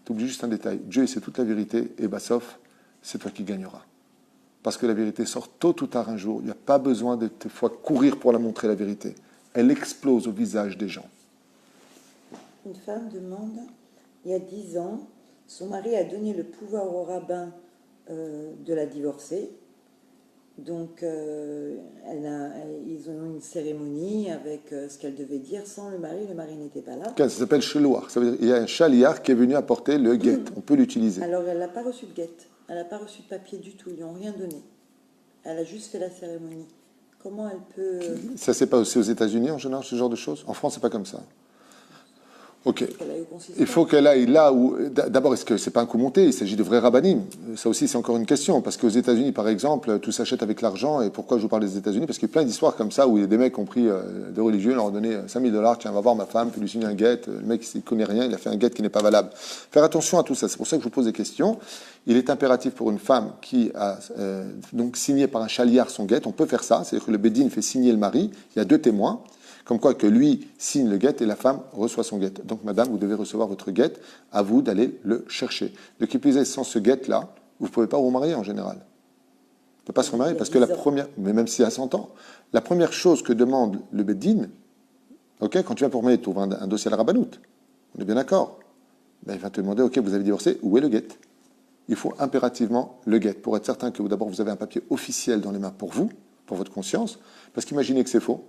tu oublies juste un détail. Dieu, c'est toute la vérité, et bah, sauf, c'est toi qui gagneras. Parce que la vérité sort tôt ou tard un jour. Il n'y a pas besoin de des fois courir pour la montrer, la vérité. Elle explose au visage des gens. Une femme demande, il y a 10 ans, son mari a donné le pouvoir au rabbin de la divorcer. Donc, ils ont eu une cérémonie avec ce qu'elle devait dire sans le mari n'était pas là. Ça s'appelle shelouar. Ça veut dire qu'il y a un shaliach qui est venu apporter le guet. On peut l'utiliser. Alors, elle n'a pas reçu de guet. Elle n'a pas reçu de papier du tout. Ils lui ont rien donné. Elle a juste fait la cérémonie. Comment elle peut... Ça, c'est pas aussi aux États-Unis en général, ce genre de choses? En France, c'est pas comme ça. Ok. Il faut qu'elle aille là où... D'abord, est-ce que c'est pas un coup monté? Il s'agit de vrais rabbinim. Ça aussi, c'est encore une question. Parce qu'aux États-Unis, par exemple, tout s'achète avec l'argent. Et pourquoi je vous parle des États-Unis? Parce qu'il y a plein d'histoires comme ça où il y a des mecs qui ont pris des religieux, leur ont donné $5,000. Tiens, va voir ma femme, fais lui signer un guet. Le mec, il ne connaît rien, il a fait un guet qui n'est pas valable. Faire attention à tout ça. C'est pour ça que je vous pose des questions. Il est impératif pour une femme qui a donc signé par un chaliar son guet. On peut faire ça. C'est-à-dire que le bédine fait signer le mari. Il y a 2 témoins. Comme quoi que lui signe le guet et la femme reçoit son guet. Donc madame, vous devez recevoir votre guet, à vous d'aller le chercher. De qui plus est, sans ce guet-là, vous ne pouvez pas vous marier en général. Vous ne pouvez pas se remarier parce que la première, mais même si à 100 ans, la première chose que demande le Beddin, ok, quand tu viens pour marier, tu ouvres un dossier à la Rabbanout, on est bien d'accord, ben, il va te demander, ok, vous avez divorcé, où est le guet? Il faut impérativement le guet pour être certain que d'abord vous avez un papier officiel dans les mains pour vous, pour votre conscience, parce qu'imaginez que c'est faux.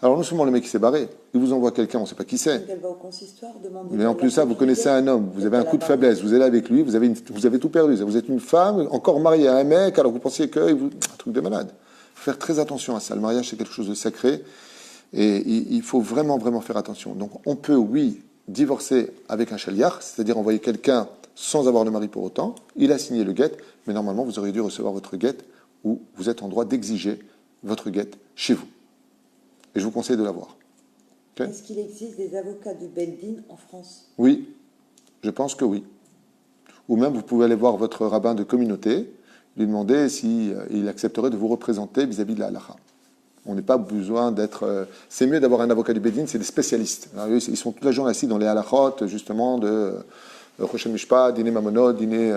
Alors non seulement le mec qui s'est barré, il vous envoie quelqu'un, on ne sait pas qui c'est. Elle va au consistoire demander. Mais en plus ça, vous connaissez un homme, vous avez un coup de faiblesse, vous allez avec lui, vous avez tout perdu. Vous êtes une femme, encore mariée à un mec, alors vous pensiez que... Un truc de malade. Il faut faire très attention à ça. Le mariage, c'est quelque chose de sacré. Et il faut vraiment, vraiment faire attention. Donc on peut, oui, divorcer avec un chaliar, c'est-à-dire envoyer quelqu'un sans avoir le mari pour autant. Il a signé le guet, mais normalement, vous auriez dû recevoir votre guet ou vous êtes en droit d'exiger votre guet chez vous. Et je vous conseille de l'avoir. Okay. Est-ce qu'il existe des avocats du Beddin en France? Oui, je pense que oui. Ou même, vous pouvez aller voir votre rabbin de communauté, lui demander s'il accepterait de vous représenter vis-à-vis de la halakha. On n'est pas besoin d'être... c'est mieux d'avoir un avocat du Beddin, c'est des spécialistes. Alors, ils sont toute la journée assis dans les halakhot, justement, Choshen Mishpat, Dine Mamonot, Dine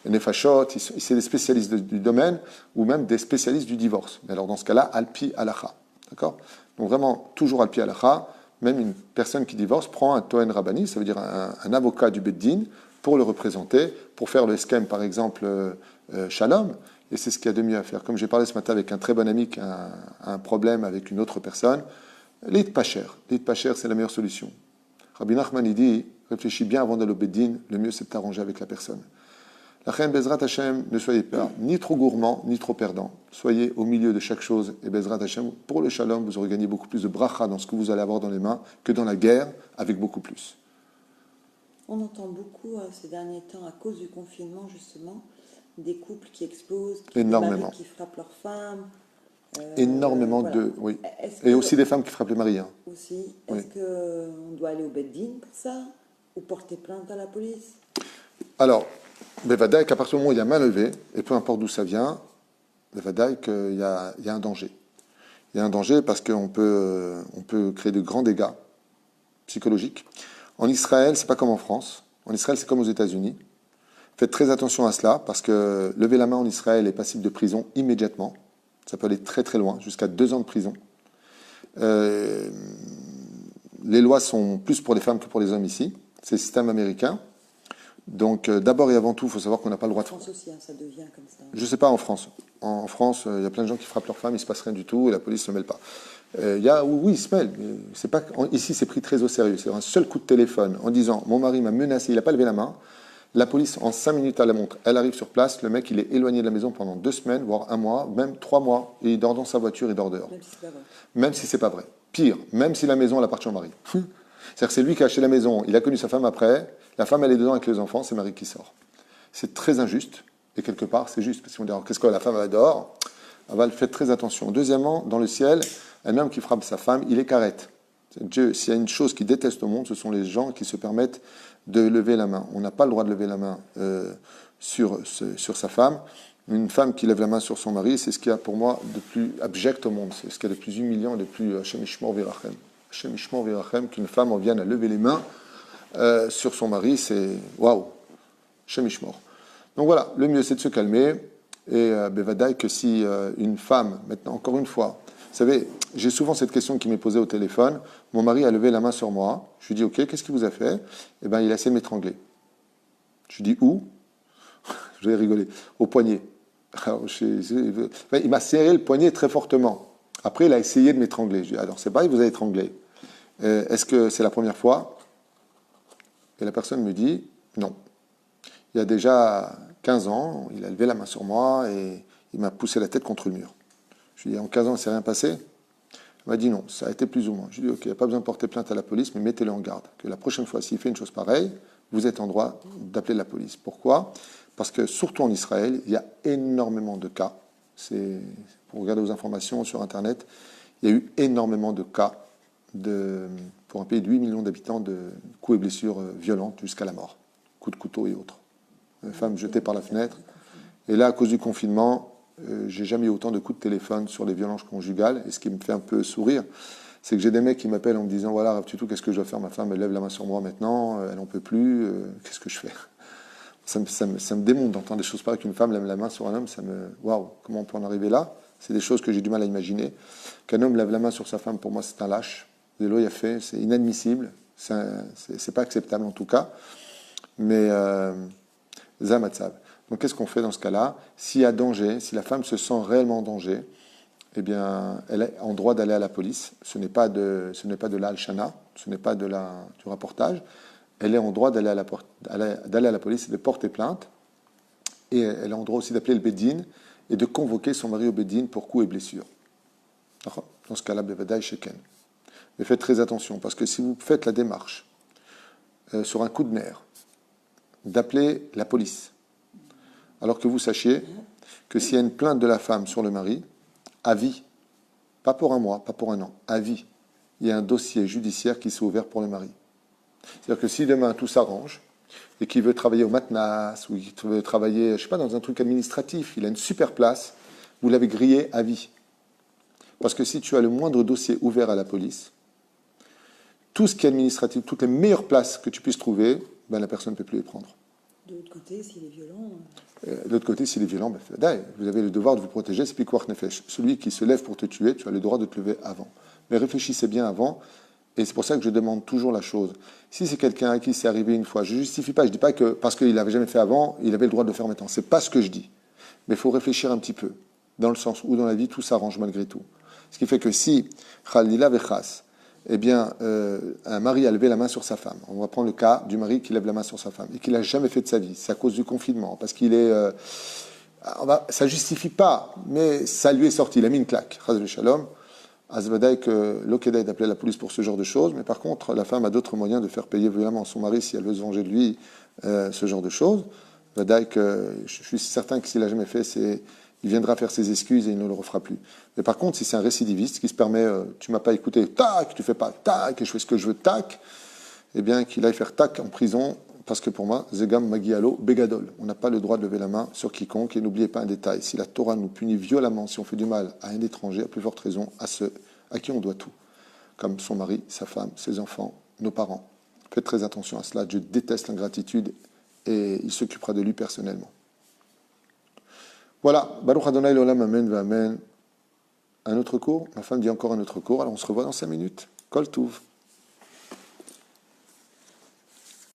Nefashot, c'est des spécialistes du domaine, ou même des spécialistes du divorce. Mais alors dans ce cas-là, Alpi Halacha. D'accord? Donc vraiment, toujours Alpi Halacha, même une personne qui divorce prend un Toen Rabbani, ça veut dire un avocat du Beddin, pour le représenter, pour faire le schème, par exemple, Shalom, et c'est ce qu'il y a de mieux à faire. Comme j'ai parlé ce matin avec un très bon ami qui a un problème avec une autre personne, l'id pas cher, c'est la meilleure solution. Rabbi Nachman, il dit, réfléchis bien avant d'aller au Beddin, le mieux c'est de t'arranger avec la personne. La reine Bezrat Hashem, ne soyez pas ni trop gourmand, ni trop perdant. Soyez au milieu de chaque chose, et Bezrat Hashem, pour le Shalom, vous aurez gagné beaucoup plus de bracha dans ce que vous allez avoir dans les mains que dans la guerre, avec beaucoup plus. On entend beaucoup ces derniers temps, à cause du confinement justement, des couples qui explosent, des maris qui frappent leurs femmes. Énormément voilà. Oui. Et aussi des femmes qui frappent les maris. Hein. Aussi. Est-ce qu'on doit aller au Beddin pour ça, ou porter plainte à la police? Alors, Bevadaï, qu'à partir du moment où il y a main levée, et peu importe d'où ça vient, Bevadaï, qu'il y a un danger. Il y a un danger parce qu'on peut créer de grands dégâts psychologiques. En Israël, c'est pas comme en France. En Israël, c'est comme aux États-Unis. Faites très attention à cela, parce que lever la main en Israël est passible de prison immédiatement. Ça peut aller très très loin, jusqu'à 2 ans de prison. Les lois sont plus pour les femmes que pour les hommes ici. C'est le système américain. Donc d'abord et avant tout, il faut savoir qu'on n'a pas le droit de... En France aussi, ça devient comme ça. Je ne sais pas en France. En France, il y a plein de gens qui frappent leurs femmes, il ne se passe rien du tout, et la police ne se mêle pas. Oui, il se mêle. C'est pas, ici, c'est pris très au sérieux. C'est un seul coup de téléphone en disant « Mon mari m'a menacé, il n'a pas levé la main ». La police, en 5 minutes à la montre, elle arrive sur place. Le mec, il est éloigné de la maison pendant 2 semaines, voire 1 mois, même 3 mois. Et il dort dans sa voiture, il dort dehors. Même si c'est pas vrai. Pire, même si la maison, elle appartient au mari. C'est-à-dire que c'est lui qui a acheté la maison. Il a connu sa femme après. La femme, elle est dedans avec les enfants. C'est le mari qui sort. C'est très injuste. Et quelque part, c'est juste. Parce qu'on dit, alors, qu'est-ce que la femme, elle dehors? Faites très attention. Deuxièmement, dans le ciel, un homme qui frappe sa femme, il est carrette. Dieu, s'il y a une chose qu'il déteste au monde, ce sont les gens qui se permettent de lever la main. On n'a pas le droit de lever la main sur sa femme. Une femme qui lève la main sur son mari, c'est ce qu'il y a pour moi de plus abject au monde. C'est ce qu'il y a de plus humiliant, de plus Hashem Ishmor Virachem. Hashem Ishmor Virachem, qu'une femme en vienne à lever les mains sur son mari, c'est waouh, Hashem Ishmor. Donc voilà, le mieux c'est de se calmer. Et Bevadaï que si une femme, maintenant encore une fois, vous savez, j'ai souvent cette question qui m'est posée au téléphone. Mon mari a levé la main sur moi. Je lui dis, OK, qu'est-ce qu'il vous a fait? Eh bien, il a essayé de m'étrangler. Je lui dis, où? Je vais rigoler. Au poignet. Alors, il m'a serré le poignet très fortement. Après, il a essayé de m'étrangler. Je lui dis, alors, c'est pas, il vous a étranglé. Est-ce que c'est la première fois? Et la personne me dit, non. Il y a déjà 15 ans, il a levé la main sur moi et il m'a poussé la tête contre le mur. Je lui ai dit, en 15 ans, il ne s'est rien passé? Il m'a dit non, ça a été plus ou moins. Je lui ai dit, OK, il n'y a pas besoin de porter plainte à la police, mais mettez-le en garde. Que la prochaine fois, s'il fait une chose pareille, vous êtes en droit d'appeler la police. Pourquoi? Parce que, surtout en Israël, il y a énormément de cas. Pour regarder aux informations sur Internet, il y a eu énormément de cas pour un pays de 8 millions d'habitants de coups et blessures violentes jusqu'à la mort. Coups de couteau et autres. Femmes jetées par la fenêtre. Et là, à cause du confinement, j'ai jamais eu autant de coups de téléphone sur les violences conjugales. Et ce qui me fait un peu sourire, c'est que j'ai des mecs qui m'appellent en me disant, voilà, Rav Tutu, qu'est-ce que je dois faire? Ma femme, elle lève la main sur moi maintenant, elle n'en peut plus, qu'est-ce que je fais? Ça me démonte d'entendre des choses pareilles, qu'une femme lève la main sur un homme, waouh, comment on peut en arriver là? C'est des choses que j'ai du mal à imaginer. Qu'un homme lève la main sur sa femme, pour moi, c'est un lâche. Zélo, il a fait, c'est inadmissible, c'est pas acceptable en tout cas. Mais, Zamatsav. Donc, qu'est-ce qu'on fait dans ce cas-là? S'il y a danger, si la femme se sent réellement en danger, eh bien, elle est en droit d'aller à la police. Ce n'est pas de l'al-shana, ce n'est pas du rapportage. Elle est en droit d'aller à la police et de porter plainte. Et elle est en droit aussi d'appeler le Beddin et de convoquer son mari au Beddin pour coups et blessures. Dans ce cas-là, Bevadaï Sheken. Mais faites très attention, parce que si vous faites la démarche sur un coup de nerf, d'appeler la police, alors que vous sachiez que s'il y a une plainte de la femme sur le mari, à vie, pas pour 1 mois, pas pour 1 an, à vie, il y a un dossier judiciaire qui s'est ouvert pour le mari. C'est-à-dire que si demain tout s'arrange et qu'il veut travailler au Matnas ou qu'il veut travailler, je ne sais pas, dans un truc administratif, il a une super place, vous l'avez grillé à vie. Parce que si tu as le moindre dossier ouvert à la police, tout ce qui est administratif, toutes les meilleures places que tu puisses trouver, ben la personne ne peut plus les prendre. De l'autre côté, s'il est violent... De l'autre côté, s'il est violent, ben, vous avez le devoir de vous protéger, c'est pikuach nefesh. Celui qui se lève pour te tuer, tu as le droit de te lever avant. Mais réfléchissez bien avant, et c'est pour ça que je demande toujours la chose. Si c'est quelqu'un à qui c'est arrivé une fois, je ne justifie pas, je ne dis pas que parce qu'il n'avait jamais fait avant, il avait le droit de le faire maintenant. Ce n'est pas ce que je dis. Mais il faut réfléchir un petit peu, dans le sens où dans la vie, tout s'arrange malgré tout. Ce qui fait que si, Khalila vechas, eh bien, un mari a levé la main sur sa femme. On va prendre le cas du mari qui lève la main sur sa femme et qu'il n'a jamais fait de sa vie. C'est à cause du confinement, parce qu'il est... ça ne justifie pas, mais ça lui est sorti. Il a mis une claque. Chaz le shalom. Azvadaï que l'Okedaï d'appeler la police pour ce genre de choses, mais par contre, la femme a d'autres moyens de faire payer violemment son mari si elle veut se venger de lui, ce genre de choses. Vadaï que je suis certain que s'il n'a jamais fait, il viendra faire ses excuses et il ne le refera plus. Mais par contre, si c'est un récidiviste qui se permet, tu m'as pas écouté, tac, tu fais pas tac, et je fais ce que je veux, tac, eh bien qu'il aille faire tac en prison, parce que pour moi, Zegam Magialo Begadol. On n'a pas le droit de lever la main sur quiconque, et n'oubliez pas un détail, si la Torah nous punit violemment, si on fait du mal à un étranger, à plus forte raison, à ceux à qui on doit tout, comme son mari, sa femme, ses enfants, nos parents. Faites très attention à cela, Dieu déteste l'ingratitude, et il s'occupera de lui personnellement. Voilà, Baruch Adonai l'olam, amen, va amen. Un autre cours, ma femme dit encore un autre cours, alors on se revoit dans 5 minutes. Kol Touv.